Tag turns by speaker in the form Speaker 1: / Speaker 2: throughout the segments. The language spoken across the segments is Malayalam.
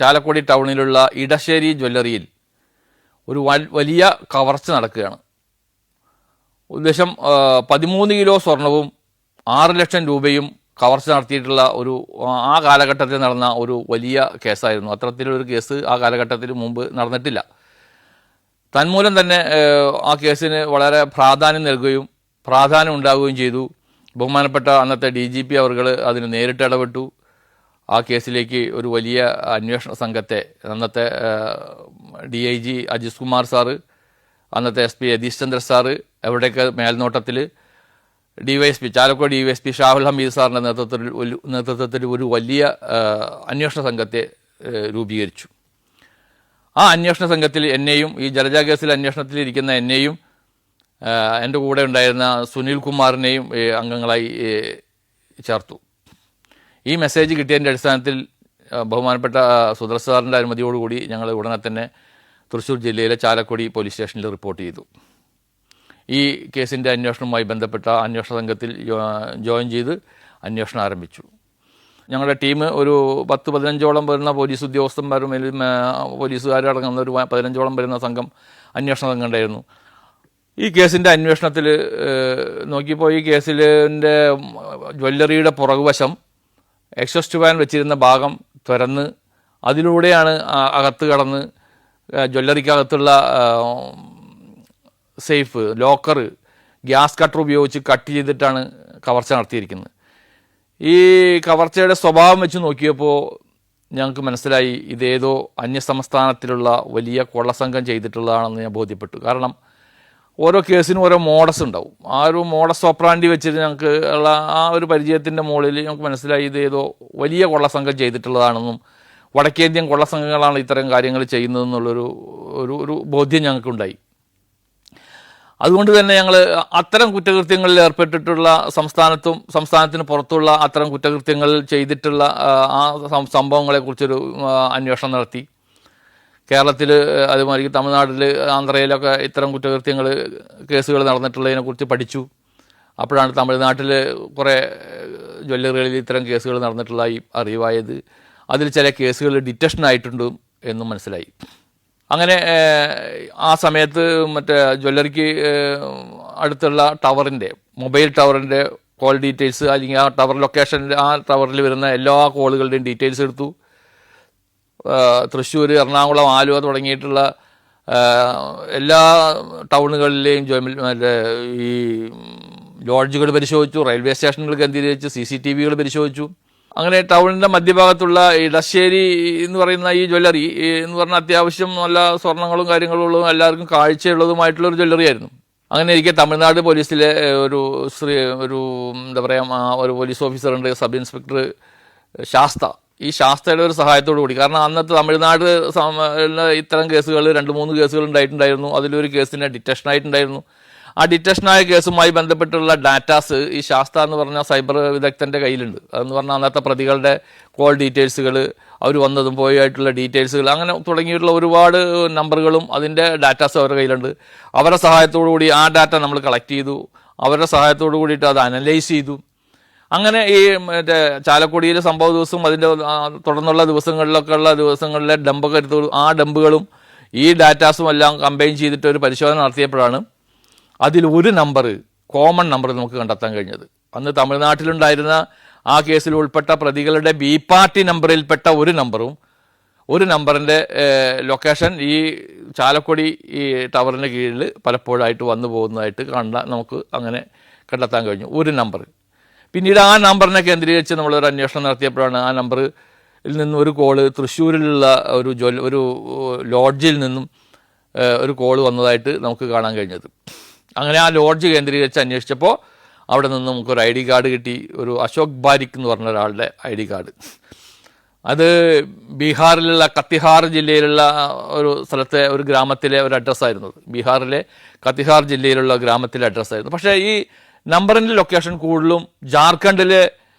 Speaker 1: ചാലക്കുടി ടൗണിലുള്ള ഇടശ്ശേരി ജ്വല്ലറിയിൽ ഒരു വലിയ കവർച്ച നടക്കുകയാണ്. ഉദ്ദേശം 13 കിലോ സ്വർണവും 6 ലക്ഷം രൂപയും കവർച്ച നടത്തിയിട്ടുള്ള ആ കാലഘട്ടത്തിൽ നടന്ന ഒരു വലിയ കേസായിരുന്നു. അത്തരത്തിലൊരു കേസ് ആ കാലഘട്ടത്തിൽ മുമ്പ് നടന്നിട്ടില്ല. തന്മൂലം തന്നെ ആ കേസിന് വളരെ പ്രാധാന്യം ഉണ്ടാവുകയും ചെയ്തു. ബഹുമാനപ്പെട്ട അന്നത്തെ DGP അവർ അതിന് നേരിട്ട് ഇടപെട്ടു. ആ കേസിലേക്ക് ഒരു വലിയ അന്വേഷണ സംഘത്തെ അന്നത്തെ DIG അജിത് കുമാർ സാറ്, അന്നത്തെ SP യതീഷ് ചന്ദ്ര സാറ്, എവിടെയൊക്കെ മേൽനോട്ടത്തിൽ DYSP ചാലക്കുടി DYSP ഷാഹുൽ ഹമീദ് സാറിൻ്റെ നേതൃത്വത്തിൽ ഒരു വലിയ അന്വേഷണ സംഘത്തെ രൂപീകരിച്ചു. ആ അന്വേഷണ സംഘത്തിൽ എന്നെയും, ഈ ജലജ കേസിൽ അന്വേഷണത്തിലിരിക്കുന്ന എന്നെയും എൻ്റെ കൂടെ ഉണ്ടായിരുന്ന സുനിൽ കുമാറിനെയും അംഗങ്ങളായി ചേർത്തു. ഈ മെസ്സേജ് കിട്ടിയതിൻ്റെ അടിസ്ഥാനത്തിൽ ബഹുമാനപ്പെട്ട സുദർശൻ സാറിൻ്റെ അനുമതിയോടുകൂടി ഞങ്ങൾ ഉടനെ തന്നെ തൃശ്ശൂർ ജില്ലയിലെ ചാലക്കുടി പോലീസ് സ്റ്റേഷനിൽ റിപ്പോർട്ട് ചെയ്തു. ഈ കേസിൻ്റെ അന്വേഷണവുമായി ബന്ധപ്പെട്ട അന്വേഷണ സംഘത്തിൽ ജോയിൻ ചെയ്ത് അന്വേഷണം ആരംഭിച്ചു. ഞങ്ങളുടെ ടീം ഒരു 10-15ഓളം വരുന്ന പോലീസ് ഉദ്യോഗസ്ഥന്മാരും പോലീസുകാരടങ്ങുന്ന ഒരു 15ഓളം വരുന്ന അന്വേഷണ സംഘം ഉണ്ടായിരുന്നു. ഈ കേസിൻ്റെ അന്വേഷണത്തിൽ നോക്കിയപ്പോൾ ഈ കേസിൻ്റെ ജ്വല്ലറിയുടെ പുറകുവശം എക്സോസ്റ്റ് ഫാൻ വെച്ചിരുന്ന ഭാഗം തുറന്ന് അതിലൂടെയാണ് അകത്ത് കടന്ന് ജ്വല്ലറിക്കകത്തുള്ള സേഫ്, ലോക്കർ, ഗ്യാസ് കട്ടർ ഉപയോഗിച്ച് കട്ട് ചെയ്തിട്ടാണ് കവർച്ച നടത്തിയിരിക്കുന്നത്. ഈ കവർച്ചയുടെ സ്വഭാവം വെച്ച് നോക്കിയപ്പോൾ ഞങ്ങൾക്ക് മനസ്സിലായി ഇതേതോ അന്യസംസ്ഥാനത്തിലുള്ള വലിയ കൊള്ളസംഘം ചെയ്തിട്ടുള്ളതാണെന്ന് ഞാൻ ബോധ്യപ്പെട്ടു. കാരണം ഓരോ കേസിനും ഓരോ മോഡസ് ഉണ്ടാവും. ആ ഒരു മോഡസ് ഓപ്പറാൻഡി വെച്ചിട്ട് ഞങ്ങൾക്ക് ഉള്ള ആ ഒരു പരിചയത്തിൻ്റെ മുകളിൽ ഞങ്ങൾക്ക് മനസ്സിലായി ഇതേതോ വലിയ കൊള്ളസംഘം ചെയ്തിട്ടുള്ളതാണെന്നും വടക്കേന്ത്യൻ കൊള്ളസംഘങ്ങളാണ് ഇത്തരം കാര്യങ്ങൾ ചെയ്യുന്നതെന്നുള്ളൊരു ഒരു ബോധ്യം ഞങ്ങൾക്കുണ്ടായി. അതുകൊണ്ട് തന്നെ ഞങ്ങൾ അത്തരം കുറ്റകൃത്യങ്ങളിൽ ഏർപ്പെട്ടിട്ടുള്ള സംസ്ഥാനത്തിന് പുറത്തുള്ള അത്തരം കുറ്റകൃത്യങ്ങൾ ചെയ്തിട്ടുള്ള ആ സംഭവങ്ങളെക്കുറിച്ചൊരു അന്വേഷണം നടത്തി. കേരളത്തിൽ, അതുമാതിരി തമിഴ്നാട്ടിൽ, ആന്ധ്രയിലൊക്കെ ഇത്തരം കേസുകൾ നടന്നിട്ടുള്ളതിനെക്കുറിച്ച് പഠിച്ചു. അപ്പോഴാണ് തമിഴ്നാട്ടിൽ കുറേ ജ്വല്ലറികളിൽ ഇത്തരം കേസുകൾ നടന്നിട്ടുള്ളതായി അറിവായത്. അതിൽ ചില കേസുകൾ ഡിറ്റക്ഷൻ ആയിട്ടുണ്ട് എന്നും മനസ്സിലായി. അങ്ങനെ ആ സമയത്ത് മറ്റേ ജ്വല്ലറിക്ക് അടുത്തുള്ള മൊബൈൽ ടവറിൻ്റെ കോൾ ഡീറ്റെയിൽസ്, അല്ലെങ്കിൽ ആ ടവർ ലൊക്കേഷനിൽ ആ ടവറിൽ വരുന്ന എല്ലാ കോളുകളുടെയും ഡീറ്റെയിൽസ് എടുത്തു. തൃശ്ശൂർ, എറണാകുളം, ആലുവ തുടങ്ങിയിട്ടുള്ള എല്ലാ ടൗണുകളിലെയും ഈ ലോഡ്ജുകൾ പരിശോധിച്ചു. റെയിൽവേ സ്റ്റേഷനുകൾ കേന്ദ്രീകരിച്ച് CCTVകൾ പരിശോധിച്ചു. അങ്ങനെ ടൗണിൻ്റെ മധ്യഭാഗത്തുള്ള ഇടശ്ശേരി എന്ന് പറയുന്ന ഈ ജ്വല്ലറി എന്ന് പറഞ്ഞാൽ അത്യാവശ്യം നല്ല സ്വർണ്ണങ്ങളും കാര്യങ്ങളും എല്ലാവർക്കും കാഴ്ചയുള്ളതുമായിട്ടുള്ളൊരു ജ്വല്ലറി ആയിരുന്നു. അങ്ങനെ ഇരിക്കെ തമിഴ്നാട് പോലീസിലെ എന്താ പറയുക, ഒരു പോലീസ് ഓഫീസറുണ്ട്, സബ് ഇൻസ്പെക്ടർ ശാസ്ത. ഈ ശാസ്ത്രയുടെ ഒരു സഹായത്തോടു കൂടി, കാരണം അന്നത്തെ തമിഴ്നാട് ഇത്തരം കേസുകൾ 2-3 കേസുകൾ ഉണ്ടായിട്ടുണ്ടായിരുന്നു. അതിലൊരു കേസിന് ഡിറ്റക്ഷൻ ആയിട്ടുണ്ടായിരുന്നു. ആ ഡിറ്റക്ഷനായ കേസുമായി ബന്ധപ്പെട്ടുള്ള ഡാറ്റാസ് ഈ ശാസ്ത്ര എന്ന് പറഞ്ഞ സൈബർ വിദഗ്ധൻ്റെ കയ്യിലുണ്ട്. അതെന്ന് പറഞ്ഞാൽ അന്നത്തെ പ്രതികളുടെ കോൾ ഡീറ്റെയിൽസുകൾ, അവർ വന്നതും പോയിട്ടുള്ള ഡീറ്റെയിൽസുകൾ, അങ്ങനെ തുടങ്ങിയിട്ടുള്ള ഒരുപാട് നമ്പറുകളും അതിൻ്റെ ഡാറ്റാസും അവരുടെ കയ്യിലുണ്ട്. അവരുടെ സഹായത്തോടു കൂടി ആ ഡാറ്റ നമ്മൾ കളക്ട് ചെയ്തു. അവരുടെ സഹായത്തോടു കൂടിയിട്ട് അത് അനലൈസ് ചെയ്തു. അങ്ങനെ ഈ ചാലക്കുടിയിലെ സംഭവ ദിവസവും അതിൻ്റെ തുടർന്നുള്ള ദിവസങ്ങളിലെ ഡമ്പൊക്കെ എടുത്തു. ആ ഡമ്പുകളും ഈ ഡാറ്റാസും എല്ലാം കമ്പൈൻ ചെയ്തിട്ട് ഒരു പരിശോധന നടത്തിയപ്പോഴാണ് അതിൽ ഒരു കോമൺ നമ്പർ നമുക്ക് കണ്ടെത്താൻ കഴിഞ്ഞത്. അന്ന് തമിഴ്നാട്ടിലുണ്ടായിരുന്ന ആ കേസിൽ ഉൾപ്പെട്ട പ്രതികളുടെ B പാർട്ടി നമ്പറിൽപ്പെട്ട ഒരു നമ്പറിൻ്റെ ലൊക്കേഷൻ ഈ ചാലക്കുടി ഈ ടവറിൻ്റെ കീഴിൽ പലപ്പോഴായിട്ട് വന്നു പോകുന്നതായിട്ട് നമുക്ക് അങ്ങനെ കണ്ടെത്താൻ കഴിഞ്ഞു. ഒരു നമ്പർ. പിന്നീട് ആ നമ്പറിനെ കേന്ദ്രീകരിച്ച് നമ്മളൊരു അന്വേഷണം നടത്തിയപ്പോഴാണ് ആ നമ്പറിൽ നിന്നും ഒരു കോള് തൃശ്ശൂരിലുള്ള ഒരു ലോഡ്ജിൽ നിന്നും ഒരു കോള് വന്നതായിട്ട് നമുക്ക് കാണാൻ കഴിഞ്ഞത്. അങ്ങനെ ആ ലോഡ്ജ് കേന്ദ്രീകരിച്ച് അന്വേഷിച്ചപ്പോൾ അവിടെ നിന്ന് നമുക്കൊരു ID കാർഡ് കിട്ടി. ഒരു അശോക് ബാരിക് എന്ന് പറഞ്ഞ ഒരാളുടെ ID കാർഡ്. അത് ബീഹാറിലുള്ള കത്തിഹാർ ജില്ലയിലുള്ള ഒരു സ്ഥലത്തെ ഒരു ഗ്രാമത്തിലെ ഒരു അഡ്രസ്സായിരുന്നു. ബീഹാറിലെ കത്തിഹാർ ജില്ലയിലുള്ള ഗ്രാമത്തിലെ അഡ്രസ്സായിരുന്നു. പക്ഷേ ഈ നമ്പറിൻ്റെ ലൊക്കേഷൻ കൂടുതലും ജാർഖണ്ഡിലെ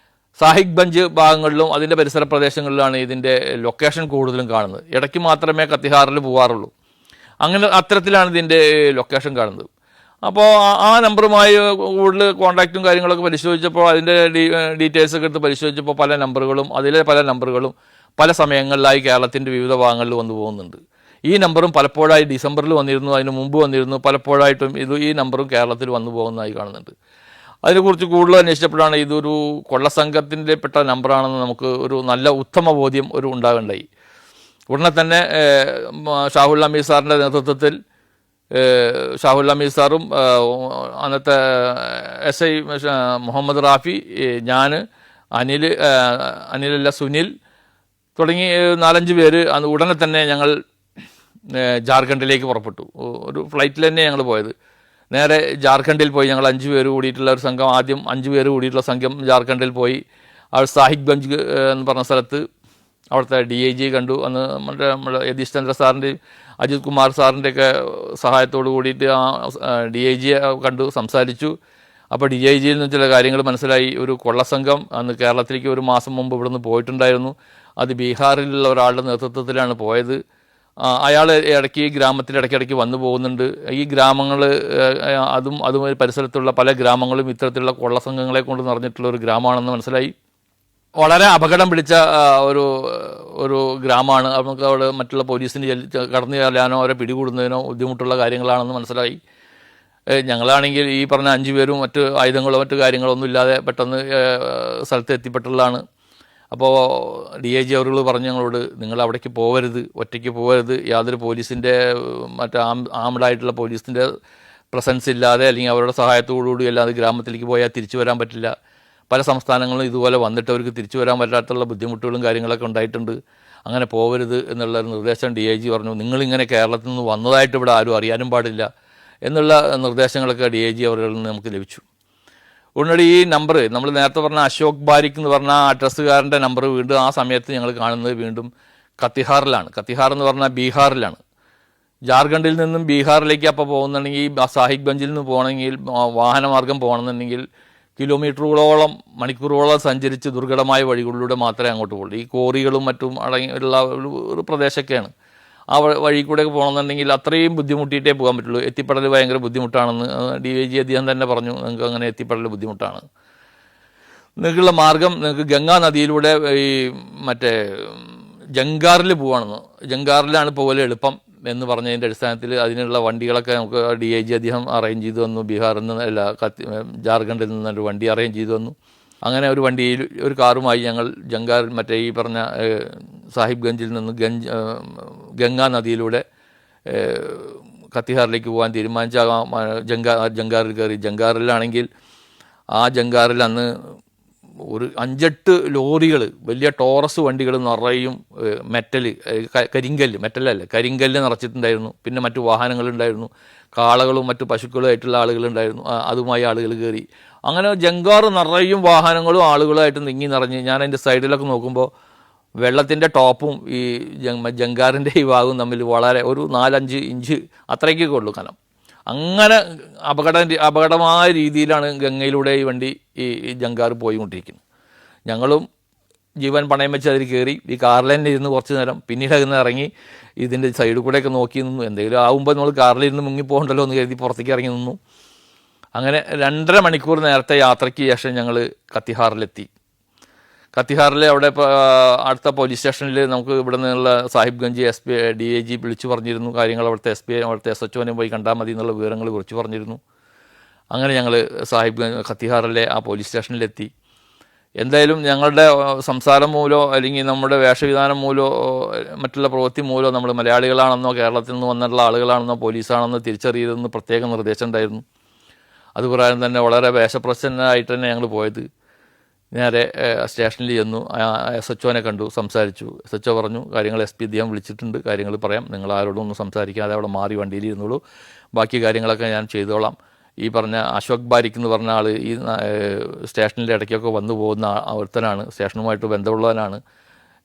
Speaker 1: സാഹിബ്ഗഞ്ച് ഭാഗങ്ങളിലും അതിൻ്റെ പരിസര പ്രദേശങ്ങളിലാണ് ഇതിൻ്റെ ലൊക്കേഷൻ കൂടുതലും കാണുന്നത്. ഇടയ്ക്ക് മാത്രമേ കത്തിഹാറിൽ പോകാറുള്ളൂ. അങ്ങനെ അത്തരത്തിലാണ് ഇതിൻ്റെ ലൊക്കേഷൻ കാണുന്നത്. അപ്പോൾ ആ നമ്പറുമായി കൂടുതൽ കോൺടാക്റ്റും കാര്യങ്ങളൊക്കെ പരിശോധിച്ചപ്പോൾ അതിൻ്റെ ഡീറ്റെയിൽസൊക്കെ എടുത്ത് പരിശോധിച്ചപ്പോൾ അതിലെ പല നമ്പറുകളും പല സമയങ്ങളിലായി കേരളത്തിൻ്റെ വിവിധ ഭാഗങ്ങളിൽ വന്നു പോകുന്നുണ്ട്. ഈ നമ്പറും പലപ്പോഴായി ഡിസംബറിൽ വന്നിരുന്നു, അതിന് മുമ്പ് വന്നിരുന്നു, പലപ്പോഴായിട്ടും ഈ നമ്പറും കേരളത്തിൽ വന്നു പോകുന്നതായി കാണുന്നുണ്ട്. അതിനെക്കുറിച്ച് കൂടുതൽ അന്വേഷിച്ചപ്പോഴാണ് ഇതൊരു കൊള്ളസംഘത്തിൻ്റെ പെട്ട നമ്പറാണെന്ന് നമുക്ക് ഒരു നല്ല ഉത്തമ ബോധ്യം ഉണ്ടാകണ്ടായി. ഉടനെ തന്നെ ഷാഹുൽ ഹമീദ് സാറിൻ്റെ നേതൃത്വത്തിൽ ഷാഹുൽ ഹമീദ് സാറും അന്നത്തെ SI മുഹമ്മദ് റാഫി, ഞാൻ, അനിലല്ല സുനിൽ തുടങ്ങി 4-5 പേര് ഉടനെ തന്നെ ഞങ്ങൾ ജാർഖണ്ഡിലേക്ക് പുറപ്പെട്ടു. ഒരു ഫ്ലൈറ്റിൽ തന്നെ ഞങ്ങൾ പോയത്. നേരെ ജാർഖണ്ഡിൽ പോയി. ഞങ്ങൾ 5 പേര് കൂടിയിട്ടുള്ള ഒരു സംഘം, ആദ്യം 5 പേര് കൂടിയിട്ടുള്ള സംഘം ജാർഖണ്ഡിൽ പോയി. അവിടെ സാഹിബ്ഗഞ്ച് എന്ന് പറഞ്ഞ സ്ഥലത്ത് അവിടുത്തെ DIG കണ്ടു. അന്ന് നമ്മുടെ യതീഷ് ചന്ദ്ര സാറിൻ്റെയും അജിത് കുമാർ സാറിൻ്റെയൊക്കെ സഹായത്തോടു കൂടിയിട്ട് ആ DIG കണ്ടു, സംസാരിച്ചു. അപ്പോൾ DIGയിൽ നിന്ന് ചില കാര്യങ്ങൾ മനസ്സിലായി. ഒരു കൊള്ളസംഘം അന്ന് കേരളത്തിലേക്ക് ഒരു മാസം മുമ്പ് ഇവിടുന്ന് പോയിട്ടുണ്ടായിരുന്നു. അത് ബീഹാറിലുള്ള ഒരാളുടെ നേതൃത്വത്തിലാണ് പോയത്. അയാൾ ഇടയ്ക്ക് ഈ ഗ്രാമത്തിൽ ഇടയ്ക്കിടയ്ക്ക് വന്നു പോകുന്നുണ്ട്. ഈ ഗ്രാമങ്ങൾ അതുമായി പരിസരത്തുള്ള പല ഗ്രാമങ്ങളും ഇത്തരത്തിലുള്ള കൊള്ളസംഘങ്ങളെ കൊണ്ട് നിറഞ്ഞിട്ടുള്ള ഒരു ഗ്രാമമാണെന്ന് മനസ്സിലായി. വളരെ അപകടം പിടിച്ച ഒരു ഗ്രാമമാണ്. നമുക്ക് അവിടെ മറ്റുള്ള പോലീസിന് കടന്നു ചെല്ലാനോ അവരെ പിടികൂടുന്നതിനോ ബുദ്ധിമുട്ടുള്ള കാര്യങ്ങളാണെന്ന് മനസ്സിലായി. ഞങ്ങളാണെങ്കിൽ ഈ പറഞ്ഞ 5 പേരും മറ്റ് ആയുധങ്ങളോ മറ്റു കാര്യങ്ങളോ ഒന്നും ഇല്ലാതെ പെട്ടെന്ന് സ്ഥലത്ത് എത്തിപ്പെട്ടുള്ളതാണ്. അപ്പോൾ DIG അവരുകൾ പറഞ്ഞു ഞങ്ങളോട്, നിങ്ങൾ അവിടേക്ക് പോകരുത്, ഒറ്റയ്ക്ക് പോകരുത്, യാതൊരു പോലീസിൻ്റെ മറ്റേ ആംഡായിട്ടുള്ള പോലീസിൻ്റെ പ്രസൻസ് ഇല്ലാതെ അല്ലെങ്കിൽ അവരുടെ സഹായത്തോടുകൂടി അല്ലാതെ ഗ്രാമത്തിലേക്ക് പോയാൽ തിരിച്ചു വരാൻ പറ്റില്ല. പല സംസ്ഥാനങ്ങളും ഇതുപോലെ വന്നിട്ട് അവർക്ക് തിരിച്ചു വരാൻ പറ്റാത്തുള്ള ബുദ്ധിമുട്ടുകളും കാര്യങ്ങളൊക്കെ ഉണ്ടായിട്ടുണ്ട്. അങ്ങനെ പോകരുത് എന്നുള്ള നിർദ്ദേശം DIG പറഞ്ഞു. നിങ്ങളിങ്ങനെ കേരളത്തിൽ നിന്ന് വന്നതായിട്ട് ഇവിടെ ആരും അറിയാനും പാടില്ല എന്നുള്ള നിർദ്ദേശങ്ങളൊക്കെ DIG അവരിൽ നിന്ന് നമുക്ക് ലഭിച്ചു. ഉടനടി ഈ നമ്പർ നമ്മൾ നേരത്തെ പറഞ്ഞ അശോക് ബാരിക് എന്ന് പറഞ്ഞ ആ അഡ്രസ്സുകാരൻ്റെ നമ്പർ വീണ്ടും ആ സമയത്ത് ഞങ്ങൾ കാണുന്നത് വീണ്ടും കത്തിഹാറിലാണ്. കത്തിഹാർ എന്ന് പറഞ്ഞാൽ ബീഹാറിലാണ്. ജാർഖണ്ഡിൽ നിന്നും ബീഹാറിലേക്ക് അപ്പോൾ പോകുന്നുണ്ടെങ്കിൽ സാഹിബ്ഗഞ്ചിൽ നിന്ന് പോകണമെങ്കിൽ വാഹനമാർഗം പോകണമെന്നുണ്ടെങ്കിൽ കിലോമീറ്ററുകളോളം മണിക്കൂറുകളോളം സഞ്ചരിച്ച് ദുർഘടമായ വഴികളിലൂടെ മാത്രമേ അങ്ങോട്ട് പോകുള്ളൂ. ഈ കോറികളും മറ്റും അടങ്ങിയുള്ള ഒരു പ്രദേശമൊക്കെയാണ്. ആ വഴി കൂടെ പോകണമെന്നുണ്ടെങ്കിൽ അത്രയും ബുദ്ധിമുട്ടിയിട്ടേ പോകാൻ പറ്റുള്ളൂ. എത്തിപ്പെടൽ ഭയങ്കര ബുദ്ധിമുട്ടാണെന്ന് DIG അദ്ദേഹം തന്നെ പറഞ്ഞു. നിങ്ങൾക്ക് അങ്ങനെ എത്തിപ്പെടൽ ബുദ്ധിമുട്ടാണ്. നിങ്ങൾക്കുള്ള മാർഗം നിങ്ങൾക്ക് ഗംഗാ നദിയിലൂടെ ഈ മറ്റേ ജങ്കാറിൽ പോവുകയാണെന്ന്. ജങ്കാറിലാണ് പോലെ എളുപ്പം എന്ന് പറഞ്ഞതിൻ്റെ അടിസ്ഥാനത്തിൽ അതിനുള്ള വണ്ടികളൊക്കെ നമുക്ക് DIG അദ്ദേഹം അറേഞ്ച് ചെയ്തു തന്നു. ബീഹാറിൽ നിന്ന് ജാർഖണ്ഡിൽ നിന്നൊരു വണ്ടി അറേഞ്ച് ചെയ്തു തന്നു. അങ്ങനെ ഒരു വണ്ടിയിൽ ഒരു കാറുമായി ഞങ്ങൾ ജങ്കാർ മറ്റേ ഈ പറഞ്ഞ സാഹിബ്ഗഞ്ചിൽ നിന്ന് ഗംഗാ നദിയിലൂടെ കത്തിഹാറിലേക്ക് പോകാൻ തീരുമാനിച്ച ജങ്കാറിൽ കയറി. ജങ്കാറിലാണെങ്കിൽ ആ ജങ്കാറിൽ അന്ന് ഒരു 5-8 ലോറികൾ, വലിയ ടോറസ് വണ്ടികൾ നിറയും കരിങ്കല്ല് നിറച്ചിട്ടുണ്ടായിരുന്നു. പിന്നെ മറ്റു വാഹനങ്ങളുണ്ടായിരുന്നു, കാളകളും മറ്റു പശുക്കളുമായിട്ടുള്ള ആളുകളുണ്ടായിരുന്നു. അതുമായി ആളുകൾ കയറി. അങ്ങനെ ജങ്കാർ നിറയും വാഹനങ്ങളും ആളുകളുമായിട്ട് നിറഞ്ഞ് ഞാൻ അതിൻ്റെ സൈഡിലൊക്കെ നോക്കുമ്പോൾ വെള്ളത്തിൻ്റെ ടോപ്പും ഈ ജങ്കാറിൻ്റെ ഈ ഭാഗവും തമ്മിൽ വളരെ ഒരു 4-5 ഇഞ്ച് അത്രയ്ക്കൊക്കെ ഉള്ളൂ കനം. അങ്ങനെ അപകടമായ രീതിയിലാണ് ഗംഗയിലൂടെ ഈ വണ്ടി ഈ ജങ്കാർ പോയിക്കൊണ്ടിരിക്കുന്നത്. ഞങ്ങളും ജീവൻ പണയം വെച്ച് അതിൽ കയറി ഈ കാറിൽ തന്നെ ഇരുന്ന് കുറച്ച് നേരം. പിന്നീട് അതിൽ നിന്ന് ഇറങ്ങി ഇതിൻ്റെ സൈഡിൽ കൂടെയൊക്കെ നോക്കി നിന്നു. എന്തെങ്കിലും ആകുമ്പോൾ നമ്മൾ കാറിലിരുന്ന് മുങ്ങിപ്പോകണ്ടല്ലോ എന്ന് കരുതി പുറത്തേക്ക് ഇറങ്ങി നിന്നു. അങ്ങനെ 2.5 മണിക്കൂർ നേരത്തെ യാത്രയ്ക്ക് ശേഷം ഞങ്ങൾ കത്തിഹാറിലെത്തി. കത്തിഹാറിൽ അവിടെ അടുത്ത പോലീസ് സ്റ്റേഷനിൽ നമുക്ക് ഇവിടെ നിന്നുള്ള സാഹിബ്ഗഞ്ച് DIG വിളിച്ചു പറഞ്ഞിരുന്നു കാര്യങ്ങൾ. അവിടുത്തെ അവിടുത്തെ SHOനെ പോയി കണ്ടാൽ മതി എന്നുള്ള വിവരങ്ങൾ കുറിച്ച് പറഞ്ഞിരുന്നു. അങ്ങനെ ഞങ്ങൾ കത്തിഹാറിലെ ആ പോലീസ് സ്റ്റേഷനിലെത്തി. എന്തായാലും ഞങ്ങളുടെ സംസാരം മൂലമോ അല്ലെങ്കിൽ നമ്മുടെ വേഷവിധാനം മൂലമോ മറ്റുള്ള പ്രവൃത്തി മൂലമോ നമ്മൾ മലയാളികളാണെന്നോ കേരളത്തിൽ നിന്ന് വന്നിട്ടുള്ള ആളുകളാണെന്നോ പോലീസാണെന്നോ തിരിച്ചറിയരുതെന്ന് പ്രത്യേക നിർദ്ദേശം ഉണ്ടായിരുന്നു. അതുപ്രകാരം തന്നെ വളരെ വേഷപ്രച്ഛന്നമായിട്ട് തന്നെ ഞങ്ങൾ പോയത്. നേരെ സ്റ്റേഷനിൽ ചെന്നു. SHOനെ കണ്ടു, സംസാരിച്ചു. SHO പറഞ്ഞു കാര്യങ്ങൾ SP അദ്ദേഹം വിളിച്ചിട്ടുണ്ട്, കാര്യങ്ങൾ പറയാം, നിങ്ങൾ ആരോടും ഒന്നും സംസാരിക്കാതെ അവിടെ മാറി വണ്ടിയിൽ ഇരുന്നുള്ളൂ, ബാക്കി കാര്യങ്ങളൊക്കെ ഞാൻ ചെയ്തോളാം. ഈ പറഞ്ഞ അശോക് ബാരിക് എന്ന് പറഞ്ഞ ആൾ ഈ സ്റ്റേഷനിൻ്റെ ഇടയ്ക്കൊക്കെ വന്നു പോകുന്ന ഒരുത്തനാണ്, സ്റ്റേഷനുമായിട്ട് ബന്ധമുള്ളവനാണ്.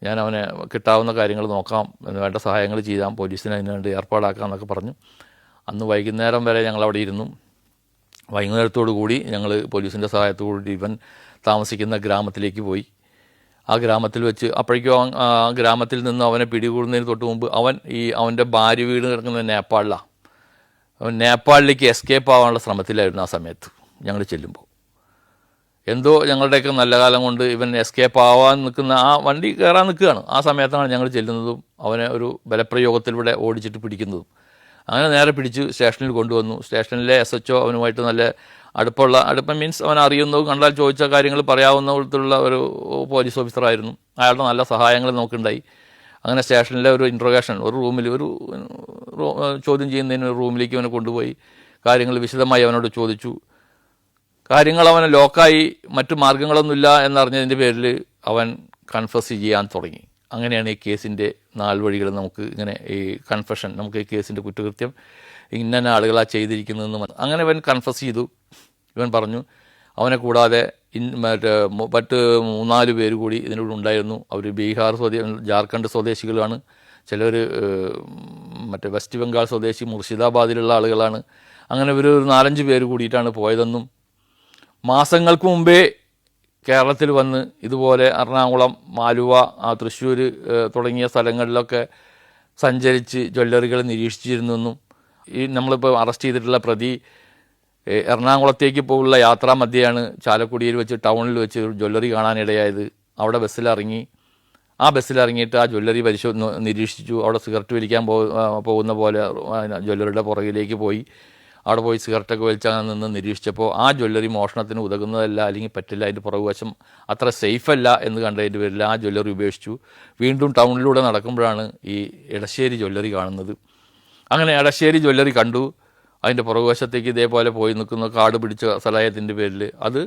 Speaker 1: ഞാൻ അവനെ കിട്ടാവുന്ന കാര്യങ്ങൾ നോക്കാം, വേണ്ട സഹായങ്ങൾ ചെയ്യാം, പോലീസിന് അതിന് വേണ്ടി ഏർപ്പാടാക്കാം എന്നൊക്കെ പറഞ്ഞു. അന്ന് വൈകുന്നേരം വരെ ഞങ്ങളവിടെ ഇരുന്നു. വൈകുന്നേരത്തോടു കൂടി ഞങ്ങൾ പോലീസിൻ്റെ സഹായത്തോടുകൂടി ഇവൻ താമസിക്കുന്ന ഗ്രാമത്തിലേക്ക് പോയി. ആ ഗ്രാമത്തിൽ വെച്ച് അപ്പോഴേക്കും ആ ഗ്രാമത്തിൽ നിന്ന് അവനെ പിടികൂടുന്നതിന് തൊട്ട് മുമ്പ് അവൻ്റെ ഭാര്യ വീട് കിടക്കുന്നത് നേപ്പാളിലാണ്. അവൻ നേപ്പാളിലേക്ക് എസ്കേപ്പ് ആവാനുള്ള ശ്രമത്തിലായിരുന്നു ആ സമയത്ത് ഞങ്ങൾ ചെല്ലുമ്പോൾ. എന്തോ ഞങ്ങളുടെയൊക്കെ നല്ല കാലം കൊണ്ട് ഇവൻ എസ്കേപ്പ് ആവാൻ നിൽക്കുന്ന ആ വണ്ടി കയറാൻ നിൽക്കുകയാണ്. ആ സമയത്താണ് ഞങ്ങൾ ചെല്ലുന്നതും അവനെ ഒരു ബലപ്രയോഗത്തിലൂടെ ഓടിച്ചിട്ട് പിടിക്കുന്നതും. അങ്ങനെ നേരെ പിടിച്ച് സ്റ്റേഷനിൽ കൊണ്ടുവന്നു. സ്റ്റേഷനിലെ SHO അവനുമായിട്ട് നല്ല അടുപ്പം മീൻസ് അവൻ അറിയുന്നതും കണ്ടാൽ ചോദിച്ച കാര്യങ്ങൾ പറയാവുന്ന വിധത്തിലുള്ള ഒരു പോലീസ് ഓഫീസറായിരുന്നു. അയാളുടെ നല്ല സഹായങ്ങൾ നമുക്കുണ്ടായി. അങ്ങനെ സ്റ്റേഷനിലെ ഒരു ഇൻട്രോഗേഷൻ, ഒരു റൂമിൽ ചോദ്യം ചെയ്യുന്നതിന് ഒരു റൂമിലേക്ക് അവനെ കൊണ്ടുപോയി കാര്യങ്ങൾ വിശദമായി അവനോട് ചോദിച്ചു. കാര്യങ്ങൾ അവനെ ലോക്കായി, മറ്റു മാർഗ്ഗങ്ങളൊന്നുമില്ല എന്നറിഞ്ഞതിൻ്റെ പേരിൽ അവൻ കൺഫസ് ചെയ്യാൻ തുടങ്ങി. അങ്ങനെയാണ് ഈ കേസിൻ്റെ നാൾവഴികൾ നമുക്ക് ഇങ്ങനെ ഈ കൺഫെഷൻ, നമുക്ക് ഈ കേസിൻ്റെ കുറ്റകൃത്യം ഇന്ന ആളുകളാണ് ചെയ്തിരിക്കുന്നതെന്ന് അങ്ങനെ ഇവൻ കൺഫസ് ചെയ്തു. ഇവൻ പറഞ്ഞു അവനെ കൂടാതെ മറ്റ് 3-4 പേര് കൂടി ഇതിനോട് ഉണ്ടായിരുന്നു. അവർ ബീഹാർ ജാർഖണ്ഡ് സ്വദേശികളാണ്, ചിലർ മറ്റേ വെസ്റ്റ് ബംഗാൾ സ്വദേശി മുർഷിദാബാദിലുള്ള ആളുകളാണ്. അങ്ങനെ ഇവർ ഒരു 4-5 പേര് കൂടിയിട്ടാണ് പോയതെന്നും മാസങ്ങൾക്ക് മുമ്പേ കേരളത്തിൽ വന്ന് ഇതുപോലെ എറണാകുളം, ആലുവ, തൃശ്ശൂർ തുടങ്ങിയ സ്ഥലങ്ങളിലൊക്കെ സഞ്ചരിച്ച് ജ്വല്ലറികൾ നിരീക്ഷിച്ചിരുന്നെന്നും ഈ നമ്മളിപ്പോൾ അറസ്റ്റ് ചെയ്തിട്ടുള്ള പ്രതി എറണാകുളത്തേക്ക് പോകുള്ള യാത്രാമധ്യയാണ് ചാലക്കുടിയിൽ വെച്ച് ടൗണിൽ വെച്ച് ഒരു ജ്വല്ലറി കാണാനിടയായത്. അവിടെ ബസ്സിലിറങ്ങി. ആ ബസ്സിലിറങ്ങിയിട്ട് ആ ജ്വല്ലറി നിരീക്ഷിച്ചു. അവിടെ സിഗരറ്റ് വലിക്കാൻ പോകുന്ന പോലെ ജ്വല്ലറിയുടെ പുറകിലേക്ക് പോയി. അവിടെ പോയി സിഗരറ്റൊക്കെ വലിച്ചാൽ നിന്ന് നിരീക്ഷിച്ചപ്പോൾ ആ ജ്വല്ലറി മോഷണത്തിന് ഉതകുന്നതല്ല, അല്ലെങ്കിൽ പറ്റില്ല, അതിൻ്റെ പുറകുവശം അത്ര സേഫല്ല എന്ന് കണ്ടതിൻ്റെ പേരിൽ ആ ജ്വല്ലറി ഉപേക്ഷിച്ചു. വീണ്ടും ടൗണിലൂടെ നടക്കുമ്പോഴാണ് ഈ എടശ്ശേരി ജ്വല്ലറി കാണുന്നത്. അങ്ങനെ എടശ്ശേരി ജ്വല്ലറി കണ്ടു. അതിൻ്റെ പുറകുവശത്തേക്ക് ഇതേപോലെ പോയി നിൽക്കുന്ന കാട് പിടിച്ച സ്ഥലത്തിൻ്റെ പേരിൽ അത്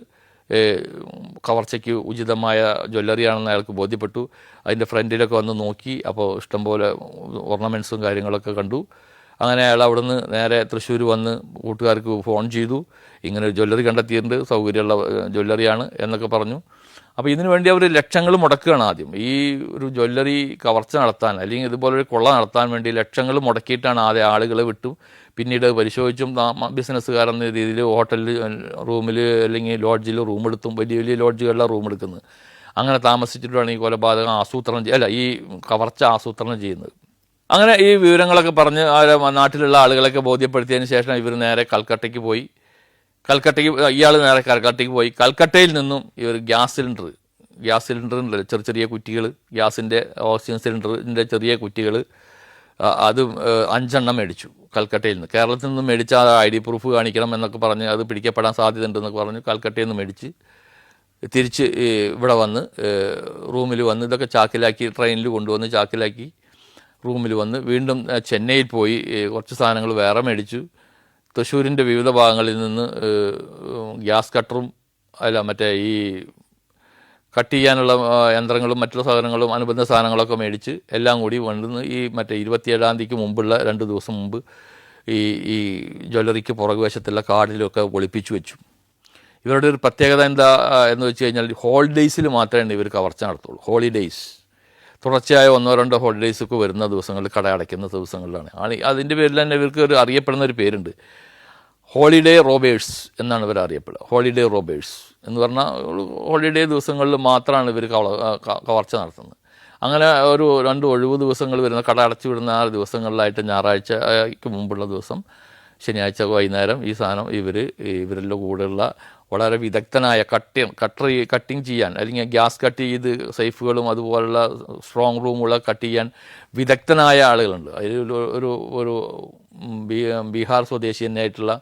Speaker 1: കവർച്ചയ്ക്ക് ഉചിതമായ ജ്വല്ലറിയാണെന്ന് അയാൾക്ക് ബോധ്യപ്പെട്ടു. അതിൻ്റെ ഫ്രണ്ടിലൊക്കെ വന്ന് നോക്കി. അപ്പോൾ ഇഷ്ടംപോലെ ഓർണമെൻറ്റ്സും കാര്യങ്ങളൊക്കെ കണ്ടു. അങ്ങനെ അയാൾ അവിടുന്ന് നേരെ തൃശ്ശൂർ വന്ന് കൂട്ടുകാർക്ക് ഫോൺ ചെയ്തു, ഇങ്ങനെ ഒരു ജ്വല്ലറി കണ്ടെത്തിയിട്ടുണ്ട്, സൗകര്യമുള്ള ജ്വല്ലറിയാണ് എന്നൊക്കെ പറഞ്ഞു. അപ്പോൾ ഇതിനു വേണ്ടി അവർ ലക്ഷങ്ങൾ മുടക്കുകയാണ്. ആദ്യം ഈ ഒരു ജ്വല്ലറി കവർച്ച നടത്താൻ, അല്ലെങ്കിൽ ഇതുപോലൊരു കൊള്ള നടത്താൻ വേണ്ടി ലക്ഷങ്ങൾ മുടക്കിയിട്ടാണ് ആദ്യം ആളുകളെ വിട്ടു. പിന്നീട് പരിശോധിച്ചും ബിസിനസ്സുകാരെന്ന രീതിയിൽ ഹോട്ടലിൽ റൂമിൽ അല്ലെങ്കിൽ ലോഡ്ജിൽ റൂം എടുത്തും, വലിയ വലിയ ലോഡ്ജുകളിലാണ് റൂം എടുക്കുന്നത്. അങ്ങനെ താമസിച്ചിട്ടാണ് ഈ കൊലപാതകം ഈ കവർച്ച ആസൂത്രണം ചെയ്യുന്നത്. അങ്ങനെ ഈ വിവരങ്ങളൊക്കെ പറഞ്ഞ് നാട്ടിലുള്ള ആളുകളൊക്കെ ബോധ്യപ്പെടുത്തിയതിന് ശേഷം ഇവർ നേരെ കൽക്കട്ടയ്ക്ക് പോയി. ഇയാൾ നേരെ കൽക്കട്ടയ്ക്ക് പോയി. കൽക്കട്ടയിൽ നിന്നും ഇവർ ഗ്യാസ് സിലിണ്ടറിൻ്റെ ചെറിയ കുറ്റികൾ, ഗ്യാസിൻ്റെ ഓക്സിജൻ സിലിണ്ടറിൻ്റെ ചെറിയ കുറ്റികൾ, അത് 5 എണ്ണം മേടിച്ചു കൽക്കട്ടയിൽ നിന്ന്. കേരളത്തിൽ നിന്ന് മേടിച്ച ID പ്രൂഫ് കാണിക്കണം എന്നൊക്കെ പറഞ്ഞ് അത് പിടിക്കപ്പെടാൻ സാധ്യതയുണ്ടെന്നൊക്കെ പറഞ്ഞ് കൽക്കട്ടയിൽ നിന്ന് മേടിച്ച് തിരിച്ച് ഇവിടെ വന്ന് റൂമിൽ വന്ന് ഇതൊക്കെ ചാക്കിലാക്കി, ട്രെയിനിൽ കൊണ്ടുവന്ന് ചാക്കിലാക്കി റൂമിൽ വന്ന് വീണ്ടും ചെന്നൈയിൽ പോയി കുറച്ച് സാധനങ്ങൾ വേറെ മേടിച്ചു. തൃശ്ശൂരിൻ്റെ വിവിധ ഭാഗങ്ങളിൽ നിന്ന് ഗ്യാസ് കട്ടറും ഈ കട്ട് ചെയ്യാനുള്ള യന്ത്രങ്ങളും മറ്റുള്ള സാധനങ്ങളും അനുബന്ധ സാധനങ്ങളൊക്കെ മേടിച്ച് എല്ലാം കൂടി വന്ന് ഈ 27-ാം തീയതിക്ക് മുമ്പുള്ള 2 ദിവസം മുമ്പ് ഈ ജ്വല്ലറിക്ക് പുറകുവശത്തുള്ള കാടിലൊക്കെ ഒളിപ്പിച്ചു വെച്ചു. ഇവരുടെ ഒരു പ്രത്യേകത എന്താ എന്ന് വെച്ച് കഴിഞ്ഞാൽ ഹോളിഡേയ്സിൽ മാത്രമേ ഇവർ കവർച്ച നടത്തുള്ളൂ. ഹോളിഡേയ്സ് തുടർച്ചയായ 1-2 ഹോളിഡേയ്സൊക്കെ വരുന്ന ദിവസങ്ങളിൽ, കട അടയ്ക്കുന്ന ദിവസങ്ങളിലാണ്. അതിൻ്റെ പേരിൽ തന്നെ ഇവർക്ക് ഒരു അറിയപ്പെടുന്ന ഒരു പേരുണ്ട്, ഹോളിഡേ റോബേഴ്സ് എന്നാണ് ഇവർ അറിയപ്പെടുക. ഹോളിഡേ റോബേഴ്സ് എന്ന് പറഞ്ഞാൽ ഹോളിഡേ ദിവസങ്ങളിൽ മാത്രമാണ് ഇവർ കവർച്ച നടത്തുന്നത്. അങ്ങനെ ഒരു 2 ഒഴിവ് ദിവസങ്ങൾ വരുന്ന, കട അടച്ചു വിടുന്ന ആ ദിവസങ്ങളിലായിട്ട് ഞായറാഴ്ചയ്ക്ക് മുമ്പുള്ള ദിവസം, ശനിയാഴ്ച വൈകുന്നേരം ഈ സാധനം ഇവരുടെ കൂടെയുള്ള വളരെ വിദഗ്ധനായ കട്ടിങ് ചെയ്യാൻ, അല്ലെങ്കിൽ ഗ്യാസ് കട്ട് ചെയ്ത് സേഫുകളും അതുപോലുള്ള സ്ട്രോങ് റൂമുകളെ കട്ട് ചെയ്യാൻ വിദഗ്ധനായ ആളുകളുണ്ട്. അതിൽ ഒരു ബീഹാർ സ്വദേശി തന്നെയായിട്ടുള്ള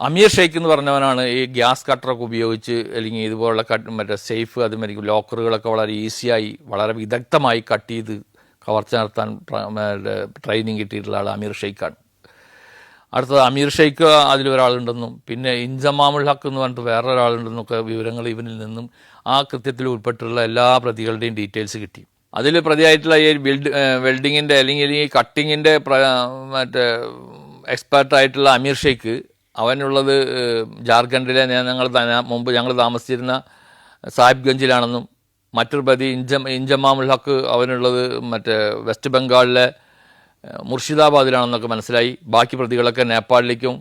Speaker 1: അമീർ ഷെയ്ഖ് എന്ന് പറഞ്ഞവനാണ് ഈ ഗ്യാസ് കട്ടറൊക്കെ ഉപയോഗിച്ച്, അല്ലെങ്കിൽ ഇതുപോലുള്ള സേഫ് അതുമാതിരി ലോക്കറുകളൊക്കെ വളരെ ഈസിയായി വളരെ വിദഗ്ധമായി കട്ട് ചെയ്ത് കവർച്ച നടത്താൻ ട്രെയിനിങ് കിട്ടിയിട്ടുള്ള ആൾ അമീർ ഷെയ്ഖാണ്. അടുത്തത് അമീർ ഷെയ്ഖ് അതിലൊരാളുണ്ടെന്നും പിന്നെ ഇൻസമാമുൽ ഹക്ക് എന്ന് പറഞ്ഞിട്ട് വേറൊരാളുണ്ടെന്നൊക്കെ വിവരങ്ങൾ ഇവനിൽ നിന്നും ആ കൃത്യത്തിൽ ഉൾപ്പെട്ടുള്ള എല്ലാ പ്രതികളുടെയും ഡീറ്റെയിൽസ് കിട്ടി. അതിൽ പ്രതിയായിട്ടുള്ള ഈ വെൽഡിങ്ങിൻ്റെ അല്ലെങ്കിൽ ഈ കട്ടിങ്ങിൻ്റെ എക്സ്പേർട്ടായിട്ടുള്ള അമീർ ഷെയ്ഖ്, അവനുള്ളത് ജാർഖണ്ഡിലെ ഞങ്ങൾ താമസിച്ചിരുന്ന സാഹിബ്ഗഞ്ചിലാണെന്നും, മറ്റൊരു പ്രതി ഇൻജമാമുൽ ഹക്ക് അവനുള്ളത് വെസ്റ്റ് ബംഗാളിലെ മുർഷിദാബാദിലാണെന്നൊക്കെ മനസ്സിലായി. ബാക്കി പ്രതികളൊക്കെ നേപ്പാളിലേക്കും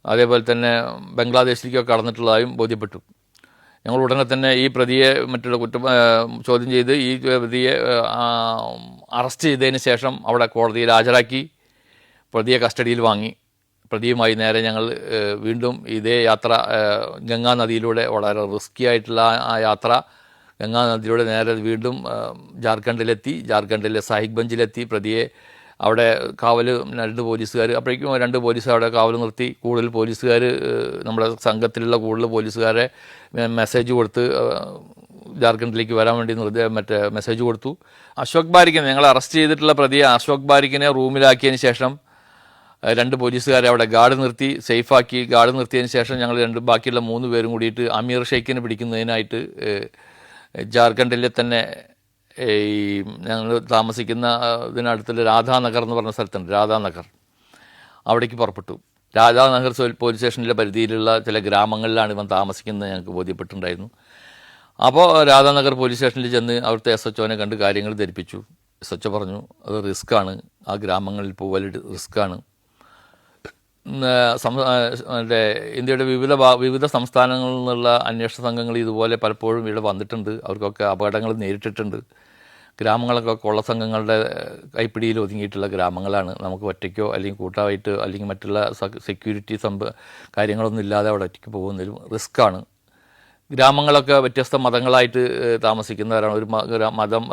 Speaker 1: അതേപോലെ തന്നെ ബംഗ്ലാദേശിലേക്കൊക്കെ കടന്നിട്ടുള്ളതായും ബോധ്യപ്പെട്ടു. ഞങ്ങൾ ഉടനെ തന്നെ ഈ പ്രതിയെ ചോദ്യം ചെയ്ത് ഈ പ്രതിയെ അറസ്റ്റ് ചെയ്തതിന് ശേഷം അവിടെ കോടതിയിൽ ഹാജരാക്കി പ്രതിയെ കസ്റ്റഡിയിൽ വാങ്ങി. പ്രതിയുമായി നേരെ ഞങ്ങൾ വീണ്ടും ഇതേ യാത്ര ഗംഗാ നദിയിലൂടെ വളരെ റിസ്കി ആയിട്ടുള്ള ആ യാത്ര ഗംഗാ നദിയിലൂടെ നേരെ വീണ്ടും ജാർഖണ്ഡിലെത്തി. ജാർഖണ്ഡിലെ സാഹിബ്ഗഞ്ചിലെത്തി. പ്രതിയെ അവിടെ കാവൽ 2 പോലീസുകാർ, അപ്പോഴേക്കും 2 പോലീസ് അവിടെ കാവൽ നിർത്തി. കൂടുതൽ പോലീസുകാർ, നമ്മുടെ സംഘത്തിലുള്ള കൂടുതൽ പോലീസുകാരെ മെസ്സേജ് കൊടുത്ത് ജാർഖണ്ഡിലേക്ക് വരാൻ വേണ്ടി മെസ്സേജ് കൊടുത്തു. അശോക് ബാരിക്കിനെ, ഞങ്ങൾ അറസ്റ്റ് ചെയ്തിട്ടുള്ള പ്രതിയെ അശോക് ബാരിക്കിനെ റൂമിലാക്കിയതിന് ശേഷം 2 പോലീസുകാരെ അവിടെ ഗാർഡ് നിർത്തി, സേഫാക്കി. ഗാർഡ് നിർത്തിയതിന് ശേഷം ഞങ്ങൾ ബാക്കിയുള്ള 3 പേരും കൂടിയിട്ട് അമീർ ഷെയ്ഖിനെ പിടിക്കുന്നതിനായിട്ട് ജാർഖണ്ഡിലെ തന്നെ ഈ ഞങ്ങൾ താമസിക്കുന്ന ഇതിനടുത്തുള്ള രാധാനഗർ എന്ന് പറഞ്ഞ സ്ഥലത്തുണ്ട്, രാധാനഗർ, അവിടേക്ക് പുറപ്പെട്ടു. രാധാനഗർ പോലീസ് സ്റ്റേഷനിലെ പരിധിയിലുള്ള ചില ഗ്രാമങ്ങളിലാണ് ഇവൻ താമസിക്കുന്നത് ഞങ്ങൾക്ക് ബോധ്യപ്പെട്ടിട്ടുണ്ടായിരുന്നു. അപ്പോൾ രാധാനഗർ പോലീസ് സ്റ്റേഷനിൽ ചെന്ന് അവിടുത്തെ SHOനെ കണ്ട് കാര്യങ്ങൾ ധരിപ്പിച്ചു. SHO പറഞ്ഞു അത് റിസ്ക്കാണ്, ആ ഗ്രാമങ്ങളിൽ പോകൽ റിസ്ക്കാണ്. ഇന്ത്യയുടെ വിവിധ സംസ്ഥാനങ്ങളിൽ നിന്നുള്ള അന്വേഷണ സംഘങ്ങൾ ഇതുപോലെ പലപ്പോഴും ഇവിടെ വന്നിട്ടുണ്ട്. അവർക്കൊക്കെ അപകടങ്ങൾ നേരിട്ടിട്ടുണ്ട്. ഗ്രാമങ്ങളൊക്കെ കൊള്ള സംഘങ്ങളുടെ കൈപ്പിടിയിൽ ഒതുങ്ങിയിട്ടുള്ള ഗ്രാമങ്ങളാണ്. നമുക്ക് ഒറ്റയ്ക്കോ അല്ലെങ്കിൽ കൂട്ടമായിട്ട് അല്ലെങ്കിൽ മറ്റുള്ള സെക്യൂരിറ്റി കാര്യങ്ങളൊന്നും ഇല്ലാതെ അവിടെ ഒറ്റയ്ക്ക് പോകുന്നതിലും റിസ്ക്കാണ്. ഗ്രാമങ്ങളൊക്കെ വ്യത്യസ്ത മതങ്ങളായിട്ട് താമസിക്കുന്നവരാണ്. ഒരു മതം,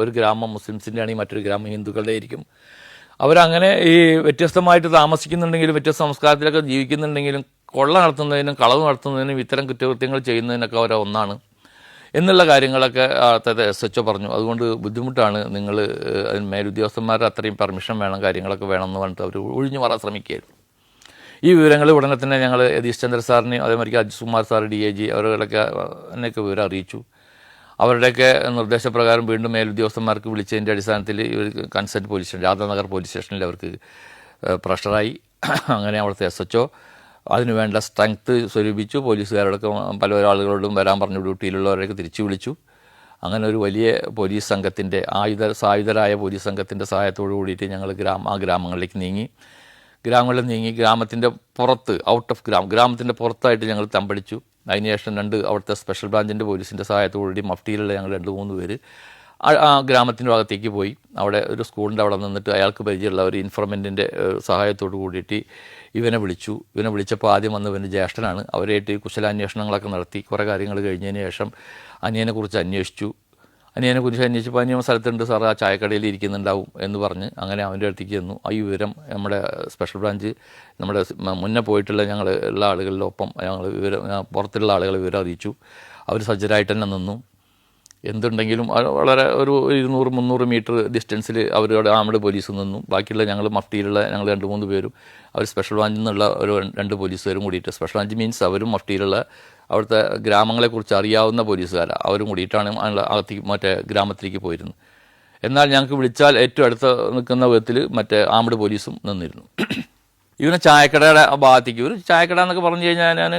Speaker 1: ഒരു ഗ്രാമം മുസ്ലിംസിൻ്റെ ആണെങ്കിൽ മറ്റൊരു ഗ്രാമം ഹിന്ദുക്കളുടെ ആയിരിക്കും. അവരങ്ങനെ ഈ വ്യത്യസ്തമായിട്ട് താമസിക്കുന്നുണ്ടെങ്കിലും വ്യത്യസ്ത സംസ്കാരത്തിലൊക്കെ ജീവിക്കുന്നുണ്ടെങ്കിലും കൊള്ള നടത്തുന്നതിനും കളവ് നടത്തുന്നതിനും ഇത്തരം കുറ്റകൃത്യങ്ങൾ ചെയ്യുന്നതിനൊക്കെ അവർ ഒന്നാണ് എന്നുള്ള കാര്യങ്ങളൊക്കെ അവിടുത്തെ SHO പറഞ്ഞു. അതുകൊണ്ട് ബുദ്ധിമുട്ടാണ്, നിങ്ങൾ അതിന് മേലുദ്യോഗസ്ഥന്മാരുടെ അത്രയും പെർമിഷൻ വേണം, കാര്യങ്ങളൊക്കെ വേണമെന്ന് പറഞ്ഞിട്ട് അവർ ഒഴിഞ്ഞു മാറാൻ ശ്രമിക്കുകയായിരുന്നു. ഈ വിവരങ്ങൾ ഉടനെ തന്നെ ഞങ്ങൾ യതീഷ് ചന്ദ്ര സാറിനെയും അതേമാതിരി അജിത് കുമാർ സാർ DIG അവരുടെയൊക്കെ എന്നെയൊക്കെ വിവരം അറിയിച്ചു. അവരുടെയൊക്കെ നിർദ്ദേശപ്രകാരം വീണ്ടും മേലുദ്യോഗസ്ഥന്മാർക്ക് വിളിച്ചതിൻ്റെ അടിസ്ഥാനത്തിൽ ഇവർ consent police station, Radhanagar police സ്റ്റേഷനിൽ അവർക്ക് പ്രഷറായി. അങ്ങനെ അവിടുത്തെ SHO അതിനുവേണ്ട സ്ട്രെങ്ത്ത് സ്വരൂപിച്ചു. പോലീസുകാരോടൊക്കെ പല ആളുകളോടും വരാൻ പറഞ്ഞു, ഡ്യൂട്ടിയിലുള്ളവരെയൊക്കെ തിരിച്ചു വിളിച്ചു. അങ്ങനെ ഒരു വലിയ പോലീസ് സംഘത്തിൻ്റെ സായുധരായ പോലീസ് സംഘത്തിൻ്റെ സഹായത്തോടു കൂടിയിട്ട് ഞങ്ങൾ ആ ഗ്രാമങ്ങളിലേക്ക് നീങ്ങി. ഗ്രാമത്തിൻ്റെ പുറത്ത്, ഔട്ട് ഓഫ് ഗ്രാമത്തിൻ്റെ പുറത്തായിട്ട് ഞങ്ങൾ തമ്പടിച്ചു. അതിനുശേഷം 2 അവിടുത്തെ സ്പെഷ്യൽ ബ്രാഞ്ചിൻ്റെ പോലീസിൻ്റെ സഹായത്തോടുകൂടി മഫ്റ്റിയിലുള്ള ഞങ്ങൾ 2-3 പേര് ആ ഗ്രാമത്തിൻ്റെ ഭാഗത്തേക്ക് പോയി. അവിടെ ഒരു സ്കൂളിൻ്റെ അവിടെ നിന്നിട്ട് അയാൾക്ക് പരിചയമുള്ള ഒരു ഇൻഫർമെൻറ്റിൻ്റെ സഹായത്തോടു കൂടിയിട്ട് ഇവനെ വിളിച്ചപ്പോൾ ആദ്യം വന്ന് ഇവൻ്റെ ജ്യേഷ്ഠനാണ്. അവരായിട്ട് കുശലാന്വേഷണങ്ങളൊക്കെ നടത്തി. കുറേ കാര്യങ്ങൾ കഴിഞ്ഞതിന് ശേഷം അനിയനെക്കുറിച്ച് അന്വേഷിച്ചപ്പോൾ അനിയൻ സ്ഥലത്തുണ്ട് സാർ, ആ ചായക്കടയിൽ ഇരിക്കുന്നുണ്ടാവും എന്ന് പറഞ്ഞ് അങ്ങനെ അവൻ്റെ അടുത്തേക്ക് ചെന്നു. ഈ വിവരം നമ്മുടെ സ്പെഷ്യൽ ബ്രാഞ്ച്, നമ്മുടെ മുന്നേ പോയിട്ടുള്ള ഉള്ള ആളുകളുടെ ഒപ്പം ഞങ്ങൾ പുറത്തുള്ള ആളുകളെ വിവരം അറിയിച്ചു. അവർ സജ്ജരായിട്ട് തന്നെ നിന്നു. എന്തുണ്ടെങ്കിലും വളരെ ഒരു 200-300 മീറ്റർ ഡിസ്റ്റൻസിൽ അവരുടെ ആംഡ് പോലീസ് നിന്നു. ബാക്കിയുള്ള ഞങ്ങൾ മഫ്റ്റിയിലുള്ള ഞങ്ങൾ 2-3 പേരും അവർ സ്പെഷ്യൽ ബ്രാഞ്ചിൽ നിന്നുള്ള ഒരു 2 പോലീസുകാരും കൂടിയിട്ട്, സ്പെഷ്യൽ ബ്രാഞ്ച് മീൻസ് അവരും മഫ്റ്റിയിലുള്ള അവിടുത്തെ ഗ്രാമങ്ങളെക്കുറിച്ച് അറിയാവുന്ന പോലീസുകാരാണ്, അവരും കൂടിയിട്ടാണ് മറ്റേ ഗ്രാമത്തിലേക്ക് പോയിരുന്നത്. എന്നാൽ ഞങ്ങൾക്ക് വിളിച്ചാൽ ഏറ്റവും അടുത്ത് നിൽക്കുന്ന വിധത്തിൽ മറ്റേ ആംഡ് പോലീസും നിന്നിരുന്നു. ഇവനെ ചായക്കടയുടെ ഭാഗത്തേക്ക്, ഒരു ചായക്കട എന്നൊക്കെ പറഞ്ഞു കഴിഞ്ഞാൽ ഞാൻ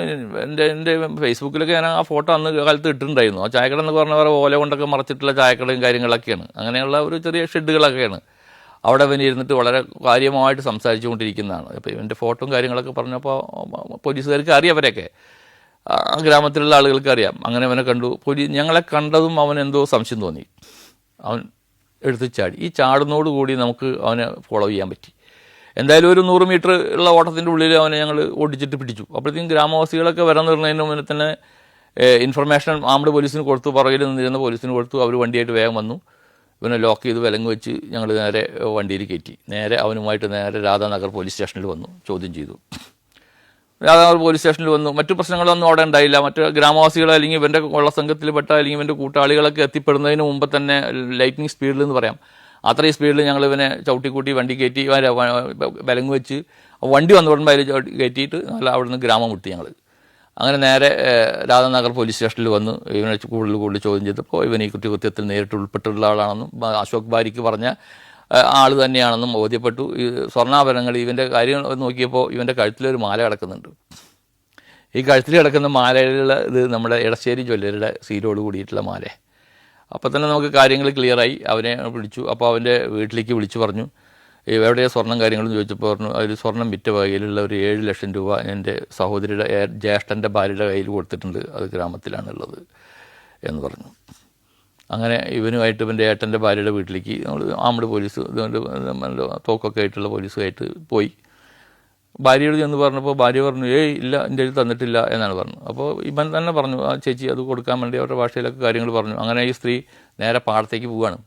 Speaker 1: എൻ്റെ ഫേസ്ബുക്കിലൊക്കെ ഞാൻ ആ ഫോട്ടോ അന്ന് കാലത്ത് ഇട്ടിട്ടുണ്ടായിരുന്നു. ആ ചായക്കട എന്നൊക്കെ പറഞ്ഞാൽ വേറെ ഓല കൊണ്ടൊക്കെ മറച്ചിട്ടുള്ള ചായക്കടയും കാര്യങ്ങളൊക്കെയാണ്. അങ്ങനെയുള്ള ഒരു ചെറിയ ഷെഡുകളൊക്കെയാണ്. അവിടെ ഇവൻ ഇരുന്നിട്ട് വളരെ കാര്യമായിട്ട് സംസാരിച്ചു കൊണ്ടിരിക്കുന്നതാണ്. അപ്പോൾ ഇവൻ്റെ ഫോട്ടോയും കാര്യങ്ങളൊക്കെ പറഞ്ഞപ്പോൾ പോലീസുകാർക്ക് അറിയാം, അവരെയൊക്കെ ആ ഗ്രാമത്തിലുള്ള ആളുകൾക്ക് അറിയാം. അങ്ങനെ അവനെ കണ്ടു. ഞങ്ങളെ കണ്ടതും അവൻ എന്തോ സംശയം തോന്നി. അവൻ എടുത്ത് ചാടി. ഈ ചാടുന്നതോടുകൂടി നമുക്ക് അവനെ ഫോളോ ചെയ്യാൻ പറ്റി. എന്തായാലും ഒരു 100 മീറ്റർ ഉള്ള ഓട്ടത്തിൻ്റെ ഉള്ളിൽ അവനെ ഞങ്ങൾ ഓടിച്ചിട്ട് പിടിച്ചു. അപ്പോഴത്തേക്കും ഗ്രാമവാസികളൊക്കെ വരാൻ നിർണ്ണയിന് മുന്നേ തന്നെ ഇൻഫർമേഷൻ ആംഡ് പോലീസിന് കൊടുത്തു, പുറകിൽ നിന്നിരുന്ന പോലീസിന് കൊടുത്തു. അവർ വണ്ടിയായിട്ട് വേഗം വന്നു. ഇവനെ ലോക്ക് ചെയ്ത് വിലങ്ങ് വെച്ച് ഞങ്ങൾ നേരെ വണ്ടിയിൽ കയറ്റി. അവനുമായിട്ട് നേരെ രാധാനഗർ പോലീസ് സ്റ്റേഷനിൽ വന്നു, ചോദ്യം ചെയ്തു. രാധാനഗർ പോലീസ് സ്റ്റേഷനിൽ വന്നു. മറ്റു പ്രശ്നങ്ങളൊന്നും അവിടെ ഉണ്ടായില്ല. മറ്റ് ഗ്രാമവാസികൾ അല്ലെങ്കിൽ ഇവൻ്റെ കൊള്ള സംഘത്തിൽപ്പെട്ട അല്ലെങ്കിൽ ഇവൻ്റെ കൂട്ടാളികളൊക്കെ എത്തിപ്പെടുന്നതിന് മുമ്പ് തന്നെ ലൈറ്റ്നിങ് സ്പീഡിൽ എന്ന് പറയാം, അത്രയും സ്പീഡിൽ ഞങ്ങൾ ഇവനെ ചവിട്ടിക്കൂട്ടി വണ്ടി കയറ്റി വിലങ്ങ് വെച്ച് വണ്ടി വന്നുകൊണ്ടുമ്പോൾ അതിൽ കയറ്റിയിട്ട് നല്ല അവിടെ നിന്ന് ഗ്രാമം വിട്ടു ഞങ്ങൾ. അങ്ങനെ നേരെ രാധാനഗർ പോലീസ് സ്റ്റേഷനിൽ വന്ന് ഇവനെ കൂടുതൽ ചോദ്യം ചെയ്തപ്പോൾ ഇവൻ ഈ കുറ്റകൃത്യത്തിൽ നേരിട്ട് ഉൾപ്പെട്ടുള്ള ആളാണെന്നും അശോക് ബാരിക്ക് പറഞ്ഞ ആൾ തന്നെയാണെന്നും ബോധ്യപ്പെട്ടു. ഈ സ്വർണ്ണാഭരണങ്ങൾ ഇവൻ്റെ കാര്യങ്ങൾ നോക്കിയപ്പോൾ ഇവൻ്റെ കഴുത്തിലൊരു മാല കിടക്കുന്നുണ്ട്. ഈ കഴുത്തിൽ കിടക്കുന്ന മാലയിലുള്ള ഇത് നമ്മുടെ എടശ്ശേരി ജ്വല്ലറിയുടെ സീലോട് കൂടിയിട്ടുള്ള മാല. അപ്പോൾ തന്നെ നമുക്ക് കാര്യങ്ങൾ ക്ലിയറായി. അവനെ വിളിച്ചു. അപ്പോൾ അവൻ്റെ വീട്ടിലേക്ക് വിളിച്ചു പറഞ്ഞു എവിടെയാണ് സ്വർണ്ണം കാര്യങ്ങളും ചോദിച്ചപ്പോൾ പറഞ്ഞു അതിൽ സ്വർണ്ണം വിറ്റ വകയിലുള്ള ഒരു 7 ലക്ഷം രൂപ എൻ്റെ സഹോദരിയുടെ ജ്യേഷ്ഠൻ്റെ ഭാര്യയുടെ കയ്യിൽ കൊടുത്തിട്ടുണ്ട്, അത് ഗ്രാമത്തിലാണുള്ളത് എന്ന് പറഞ്ഞു. അങ്ങനെ ഇവനുമായിട്ട് ഇവൻ്റെ ഏട്ടൻ്റെ ഭാര്യയുടെ വീട്ടിലേക്ക് നമ്മൾ ആംഡ് പോലീസ് തോക്കൊക്കെ ആയിട്ടുള്ള പോലീസുമായിട്ട് പോയി. ഭാര്യയോട് ചെന്ന് പറഞ്ഞപ്പോൾ ഭാര്യ പറഞ്ഞു ഏയ് ഇല്ല എൻ്റെ കയ്യിൽ തന്നിട്ടില്ല എന്നാണ് പറഞ്ഞു. അപ്പോൾ ഇവൻ തന്നെ പറഞ്ഞു ആ ചേച്ചി അത് കൊടുക്കാൻ വേണ്ടി അവരുടെ ഭാഷയിലൊക്കെ കാര്യങ്ങൾ പറഞ്ഞു. അങ്ങനെ ഈ സ്ത്രീ നേരെ പാടത്തേക്ക് പോവുകയാണ്.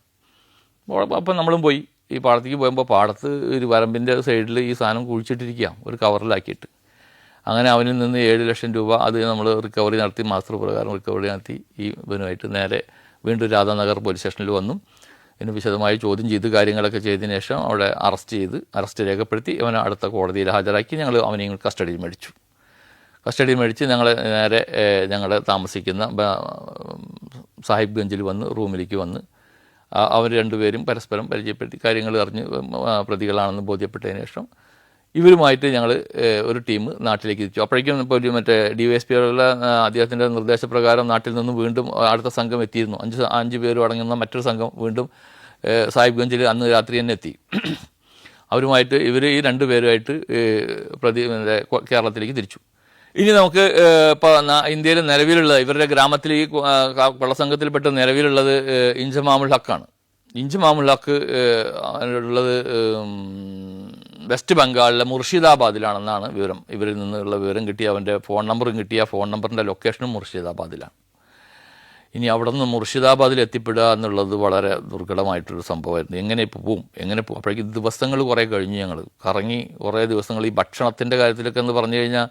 Speaker 1: അപ്പം നമ്മളും പോയി. ഈ പാടത്തേക്ക് പോകുമ്പോൾ പാടത്ത് ഒരു വരമ്പിൻ്റെ സൈഡിൽ ഈ സാധനം കുഴിച്ചിട്ടിരിക്കുക ഒരു കവറിലാക്കിയിട്ട്. അങ്ങനെ അവനിൽ നിന്ന് 7 ലക്ഷം രൂപ അത് നമ്മൾ റിക്കവറി നടത്തി, മാസ്റ്റർ പ്രകാരം റിക്കവറി നടത്തി ഈ ഇവനുമായിട്ട് നേരെ വീണ്ടും രാധാനഗർ പോലീസ് സ്റ്റേഷനിൽ വന്നു. ഇതിന് വിശദമായി ചോദ്യം ചെയ്ത് കാര്യങ്ങളൊക്കെ ചെയ്തതിന് ശേഷം അവിടെ അറസ്റ്റ് രേഖപ്പെടുത്തി അവനെ അടുത്ത കോടതിയിൽ ഹാജരാക്കി. ഞങ്ങൾ അവനെയും കസ്റ്റഡിയിൽ മേടിച്ച് ഞങ്ങൾ നേരെ ഞങ്ങൾ താമസിക്കുന്ന സാഹിബ്ഗഞ്ചിൽ വന്ന് റൂമിലേക്ക് വന്ന് അവർ രണ്ടുപേരും പരസ്പരം പരിചയപ്പെടുത്തി കാര്യങ്ങൾ അറിഞ്ഞ് പ്രതികളാണെന്ന് ബോധ്യപ്പെട്ടതിന് ശേഷം ഇവരുമായിട്ട് ഞങ്ങൾ ഒരു ടീം നാട്ടിലേക്ക് തിരിച്ചു. അപ്പോഴേക്കും ഇപ്പോൾ മറ്റേ DYSPയുള്ള അദ്ദേഹത്തിൻ്റെ നിർദ്ദേശപ്രകാരം നാട്ടിൽ നിന്നും വീണ്ടും അടുത്ത സംഘം എത്തിയിരുന്നു. 5 പേരും അടങ്ങുന്ന മറ്റൊരു സംഘം വീണ്ടും സാഹിബ്ഗഞ്ചിൽ അന്ന് രാത്രി തന്നെ എത്തി. അവരുമായിട്ട് ഇവർ ഈ 2 പേരുമായിട്ട് കേരളത്തിലേക്ക് തിരിച്ചു. ഇനി നമുക്ക് ഇപ്പോൾ ഇന്ത്യയിൽ നിലവിലുള്ള ഇവരുടെ ഗ്രാമത്തിൽ ഈ കൊള്ളസംഘത്തിൽപ്പെട്ട് നിലവിലുള്ളത് ഇഞ്ചമാമുൽ ഹക്കാണ്. ഇഞ്ചമാമുൽ ഹക്ക് ഉള്ളത് വെസ്റ്റ് ബംഗാളിലെ മുർഷിദാബാദിലാണെന്നാണ് വിവരം. ഇവരിൽ നിന്നുള്ള വിവരം കിട്ടിയ അവൻ്റെ ഫോൺ നമ്പറും കിട്ടിയ ഫോൺ നമ്പറിൻ്റെ ലൊക്കേഷനും മുർഷിദാബാദിലാണ്. ഇനി അവിടെ നിന്ന് മുർഷിദാബാദിൽ എത്തിപ്പെടുക എന്നുള്ളത് വളരെ ദുർഘടമായിട്ടൊരു സംഭവമായിരുന്നു. എങ്ങനെ പോകും അപ്പോഴേക്കും ദിവസങ്ങൾ കുറേ കഴിഞ്ഞ് ഞങ്ങൾ കറങ്ങി കുറേ ദിവസങ്ങൾ. ഈ ഭക്ഷണത്തിൻ്റെ കാര്യത്തിലൊക്കെ എന്ന് പറഞ്ഞു കഴിഞ്ഞാൽ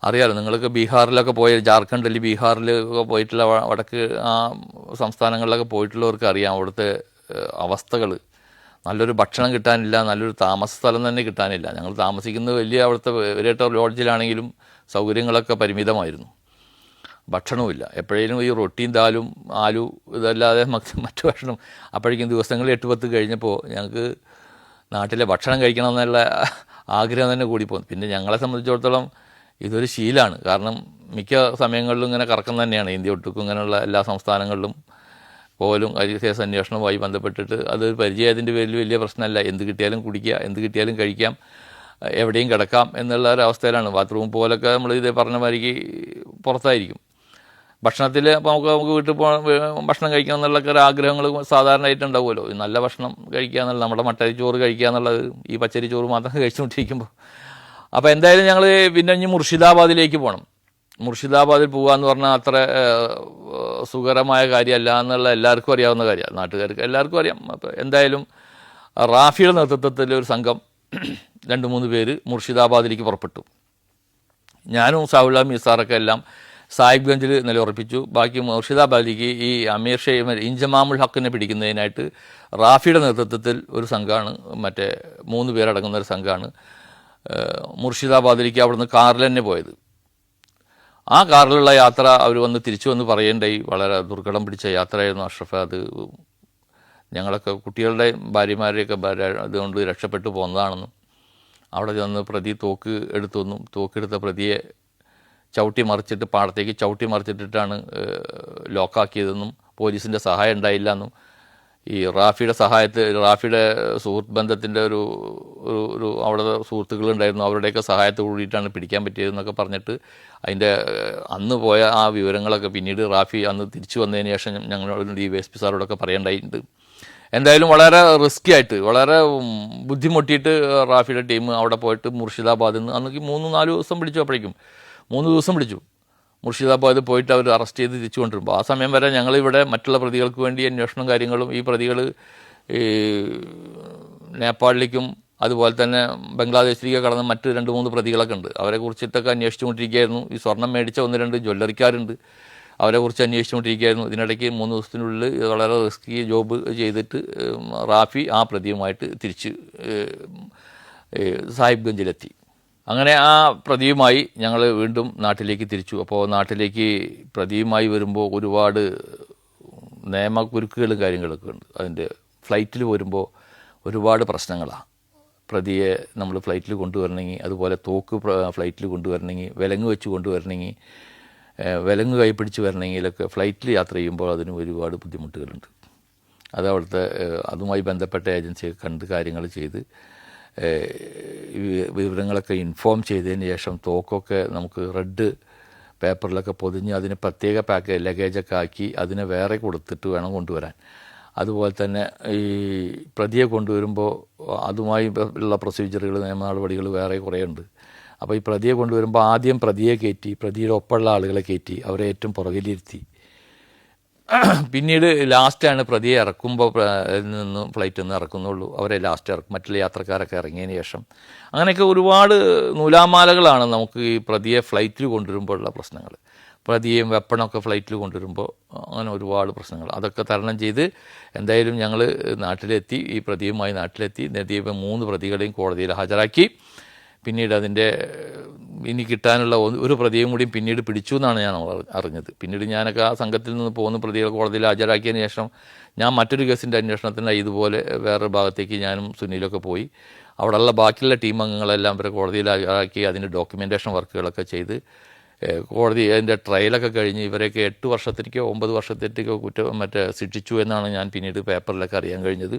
Speaker 1: അറിയാമല്ലോ നിങ്ങൾക്ക്, ബീഹാറിലൊക്കെ ജാർഖണ്ഡിൽ ബീഹാറിൽ ഒക്കെ പോയിട്ടുള്ള വടക്ക് ആ സംസ്ഥാനങ്ങളിലൊക്കെ പോയിട്ടുള്ളവർക്ക് അറിയാം അവിടുത്തെ അവസ്ഥകൾ. നല്ലൊരു ഭക്ഷണം കിട്ടാനില്ല, നല്ലൊരു താമസ സ്ഥലം തന്നെ കിട്ടാനില്ല. ഞങ്ങൾ താമസിക്കുന്നത് വലിയ അവിടുത്തെ ഒരേറ്റ ലോഡ്ജിലാണെങ്കിലും സൗകര്യങ്ങളൊക്കെ പരിമിതമായിരുന്നു. ഭക്ഷണവുമില്ല. എപ്പോഴേലും ഈ റൊട്ടിയും ദാലും ആലു ഇതല്ലാതെ മറ്റു ഭക്ഷണം. അപ്പോഴേക്കും ദിവസങ്ങൾ 8-10 കഴിഞ്ഞപ്പോൾ ഞങ്ങൾക്ക് നാട്ടിലെ ഭക്ഷണം കഴിക്കണം എന്നുള്ള ആഗ്രഹം തന്നെ കൂടിപ്പോകുന്നു. പിന്നെ ഞങ്ങളെ സംബന്ധിച്ചിടത്തോളം ഇതൊരു ശീലമാണ്. കാരണം മിക്ക സമയങ്ങളിലും ഇങ്ങനെ കറക്കം തന്നെയാണ്. ഇന്ത്യ ഒട്ടുക്കും ഇങ്ങനെയുള്ള എല്ലാ സംസ്ഥാനങ്ങളിലും പോലും കേസ് അന്വേഷണവുമായി ബന്ധപ്പെട്ടിട്ട് അത് പരിചയത്തിൻ്റെ പേരിൽ വലിയ പ്രശ്നമല്ല. എന്ത് കിട്ടിയാലും കുടിക്കുക, എന്ത് കിട്ടിയാലും കഴിക്കാം, എവിടെയും കിടക്കാം എന്നുള്ള ഒരവസ്ഥയിലാണ്. ബാത്റൂം പോലൊക്കെ നമ്മൾ ഇത് പറഞ്ഞ മാതിരിക്ക് പുറത്തായിരിക്കും. ഭക്ഷണത്തിൽ അപ്പോൾ നമുക്ക് വീട്ടിൽ ഭക്ഷണം കഴിക്കണം എന്നുള്ളൊക്കെ ഒരു ആഗ്രഹങ്ങൾ സാധാരണയായിട്ട് ഉണ്ടാവുമല്ലോ. നല്ല ഭക്ഷണം കഴിക്കുക എന്നുള്ള നമ്മുടെ മട്ടരി ചോറ് കഴിക്കുക എന്നുള്ളത് ഈ പച്ചരി ചോറ് മാത്രം കഴിച്ചുകൊണ്ടിരിക്കുമ്പോൾ. അപ്പോൾ എന്തായാലും ഞങ്ങൾ പിന്നെ ഇനി മുർഷിദാബാദിലേക്ക് പോകണം. മുർഷിദാബാദിൽ പോകുകയെന്ന് പറഞ്ഞാൽ അത്ര സുഖകരമായ കാര്യമല്ല എന്നുള്ള എല്ലാവർക്കും അറിയാവുന്ന കാര്യമാണ്, നാട്ടുകാർക്ക് എല്ലാവർക്കും അറിയാം. അപ്പോൾ എന്തായാലും റാഫിയുടെ നേതൃത്വത്തിൽ ഒരു സംഘം 2-3 പേര് മുർഷിദാബാദിലേക്ക് പുറപ്പെട്ടു. ഞാനും സാവുള്ള മിസാറൊക്കെ എല്ലാം സാഹിബ്ഗഞ്ചിൽ നിലയുറപ്പിച്ചു. ബാക്കി മുർഷിദാബാദിലേക്ക് ഈ അമീർ ഷെയ്ഖ് ഇഞ്ചമാമുൽ ഹക്കിനെ പിടിക്കുന്നതിനായിട്ട് റാഫിയുടെ നേതൃത്വത്തിൽ ഒരു സംഘമാണ്, മറ്റേ 3 പേരടങ്ങുന്ന ഒരു സംഘമാണ് മുർഷിദാബാദിലേക്ക് അവിടുന്ന് കാറിൽ തന്നെ പോയത്. ആ കാറിലുള്ള യാത്ര അവർ തിരിച്ചു വന്ന് പറയേണ്ടായി. വളരെ ദുർഘടം പിടിച്ച യാത്രയായിരുന്നു അഷ്റഫ്. അത് ഞങ്ങളൊക്കെ കുട്ടികളുടെ ഭാര്യമാരെയൊക്കെ അതുകൊണ്ട് രക്ഷപ്പെട്ടു പോകുന്നതാണെന്നും അവിടെ ചെന്ന് പ്രതി തോക്ക് എടുത്തെന്നും തോക്കെടുത്ത പ്രതിയെ പാടത്തേക്ക് ചവിട്ടി മറിച്ചിട്ടിട്ടാണ് ലോക്കാക്കിയതെന്നും പോലീസിൻ്റെ സഹായം ഉണ്ടായില്ല എന്നും ഈ റാഫിയുടെ സുഹൃത്ത് ബന്ധത്തിൻ്റെ ഒരു അവിടെ സുഹൃത്തുക്കളുണ്ടായിരുന്നു, അവരുടെയൊക്കെ സഹായത്തോട് കൂടിയിട്ടാണ് പിടിക്കാൻ പറ്റിയതെന്നൊക്കെ പറഞ്ഞിട്ട് അതിൻ്റെ അന്ന് പോയ ആ വിവരങ്ങളൊക്കെ പിന്നീട് റാഫി അന്ന് തിരിച്ചു വന്നതിന് ശേഷം ഞങ്ങളോട് DYSP സാറോടൊക്കെ പറയേണ്ടായിട്ടുണ്ട്. എന്തായാലും വളരെ റിസ്കി ആയിട്ട് വളരെ ബുദ്ധിമുട്ടിയിട്ട് റാഫിയുടെ ടീം അവിടെ പോയിട്ട് മുർഷിദാബാദിൽ നിന്ന് അന്നേക്ക് 3-4 ദിവസം പിടിച്ചു. അപ്പോഴേക്കും 3 ദിവസം പിടിച്ചു. മുർഷിദാബാദ് പോയിട്ട് അവർ അറസ്റ്റ് ചെയ്ത് തിരിച്ചു കൊണ്ടിരുമ്പോൾ ആ സമയം വരെ ഞങ്ങളിവിടെ മറ്റുള്ള പ്രതികൾക്ക് വേണ്ടി അന്വേഷണം കാര്യങ്ങളും ഈ പ്രതികൾ ഈ നേപ്പാളിലേക്കും അതുപോലെ തന്നെ ബംഗ്ലാദേശിലേക്ക് കടന്ന മറ്റ് 2-3 പ്രതികളൊക്കെ ഉണ്ട്. അവരെ കുറിച്ചിട്ടൊക്കെ അന്വേഷിച്ചുകൊണ്ടിരിക്കുകയായിരുന്നു. ഈ സ്വർണം മേടിച്ച 1-2 ജ്വല്ലറിക്കാരുണ്ട്, അവരെക്കുറിച്ച് അന്വേഷിച്ചുകൊണ്ടിരിക്കുകയായിരുന്നു. ഇതിനിടയ്ക്ക് 3 ദിവസത്തിനുള്ളിൽ വളരെ റിസ്കി ജോബ് ചെയ്തിട്ട് റാഫി ആ പ്രതിയുമായിട്ട് തിരിച്ച് സാഹിബ്ഗഞ്ചിലെത്തി. അങ്ങനെ ആ പ്രതിയുമായി ഞങ്ങൾ വീണ്ടും നാട്ടിലേക്ക് തിരിച്ചു. അപ്പോൾ നാട്ടിലേക്ക് പ്രതിയുമായി വരുമ്പോൾ ഒരുപാട് നിയമക്കുരുക്കുകളും കാര്യങ്ങളൊക്കെ ഉണ്ട്. അതിൻ്റെ ഫ്ലൈറ്റിൽ വരുമ്പോൾ ഒരുപാട് പ്രശ്നങ്ങളാണ്. പ്രതിയെ നമ്മൾ ഫ്ലൈറ്റിൽ കൊണ്ടുവരണമെങ്കിൽ, അതുപോലെ തോക്ക് ഫ്ലൈറ്റിൽ കൊണ്ടുവരണമെങ്കിൽ, വിലങ്ങ് വെച്ച് കൊണ്ടുവരണമെങ്കിൽ, വിലങ്ങ് കൈപ്പിടിച്ച് വരണമെങ്കിലൊക്കെ ഫ്ലൈറ്റിൽ യാത്ര ചെയ്യുമ്പോൾ അതിന് ഒരുപാട് ബുദ്ധിമുട്ടുകളുണ്ട്. അത് അവിടുത്തെ അതുമായി ബന്ധപ്പെട്ട ഏജൻസിയൊക്കെ കണ്ട് കാര്യങ്ങൾ ചെയ്ത് വിവരങ്ങളൊക്കെ ഇൻഫോം ചെയ്തതിന് ശേഷം തോക്കൊക്കെ നമുക്ക് റെഡ് പേപ്പറിലൊക്കെ പൊതിഞ്ഞ് അതിന് പ്രത്യേക ലഗേജൊക്കെ ആക്കി അതിനെ വേറെ കൊടുത്തിട്ട് വേണം കൊണ്ടുവരാൻ. അതുപോലെ തന്നെ ഈ പ്രതിയെ കൊണ്ടുവരുമ്പോൾ അതുമായി ഉള്ള പ്രൊസീജിയറുകൾ, നിയമ നടപടികൾ വേറെ കുറേ ഉണ്ട്. അപ്പോൾ ഈ പ്രതിയെ കൊണ്ടുവരുമ്പോൾ ആദ്യം പ്രതിയെ കയറ്റി, പ്രതിയുടെ ഒപ്പമുള്ള ആളുകളെ കയറ്റി, അവരെ ഏറ്റവും പുറകിലിരുത്തി. പിന്നീട് ലാസ്റ്റാണ് പ്രതിയെ ഇറക്കുമ്പോൾ നിന്ന് ഫ്ലൈറ്റിൽ നിന്ന് ഇറക്കുന്നുള്ളൂ. അവരെ ലാസ്റ്റ് ഇറക്കും, മറ്റുള്ള യാത്രക്കാരൊക്കെ ഇറങ്ങിയതിന് ശേഷം. അങ്ങനെയൊക്കെ ഒരുപാട് നൂലാമാലകളാണ് നമുക്ക് ഈ പ്രതിയെ ഫ്ലൈറ്റിൽ കൊണ്ടുവരുമ്പോഴുള്ള പ്രശ്നങ്ങൾ. പ്രതിയെയും വെപ്പണൊക്കെ ഫ്ലൈറ്റിൽ കൊണ്ടുവരുമ്പോൾ അങ്ങനെ ഒരുപാട് പ്രശ്നങ്ങൾ. അതൊക്കെ തരണം ചെയ്ത് എന്തായാലും ഞങ്ങൾ നാട്ടിലെത്തി, ഈ പ്രതിയുമായി നാട്ടിലെത്തി. നദീപ് 3 പ്രതികളെയും കോടതിയിൽ ഹാജരാക്കി. പിന്നീട് അതിൻ്റെ ഇനി കിട്ടാനുള്ള ഒരു പ്രതിയും കൂടിയും പിന്നീട് പിടിച്ചു എന്നാണ് ഞാൻ അറിഞ്ഞത്. പിന്നീട് ഞാനൊക്കെ ആ സംഘത്തിൽ നിന്ന് പോകുന്ന പ്രതികളെ കോടതിയിൽ ഹാജരാക്കിയതിന് ശേഷം ഞാൻ മറ്റൊരു കേസിൻ്റെ അന്വേഷണത്തിന് ഇതുപോലെ വേറൊരു ഭാഗത്തേക്ക് ഞാനും സുനിലൊക്കെ പോയി. അവിടെയുള്ള ബാക്കിയുള്ള ടീം അംഗങ്ങളെല്ലാം ഇവരെ കോടതിയിൽ ഹാജരാക്കി അതിൻ്റെ ഡോക്യുമെൻറ്റേഷൻ വർക്കുകളൊക്കെ ചെയ്ത് കോടതി അതിൻ്റെ ട്രയലൊക്കെ കഴിഞ്ഞ് ഇവരെയൊക്കെ 8 വർഷത്തേക്കോ 9 വർഷത്തേക്കോ ശിക്ഷിച്ചു എന്നാണ് ഞാൻ പിന്നീട് പേപ്പറിലൊക്കെ അറിയാൻ കഴിഞ്ഞത്.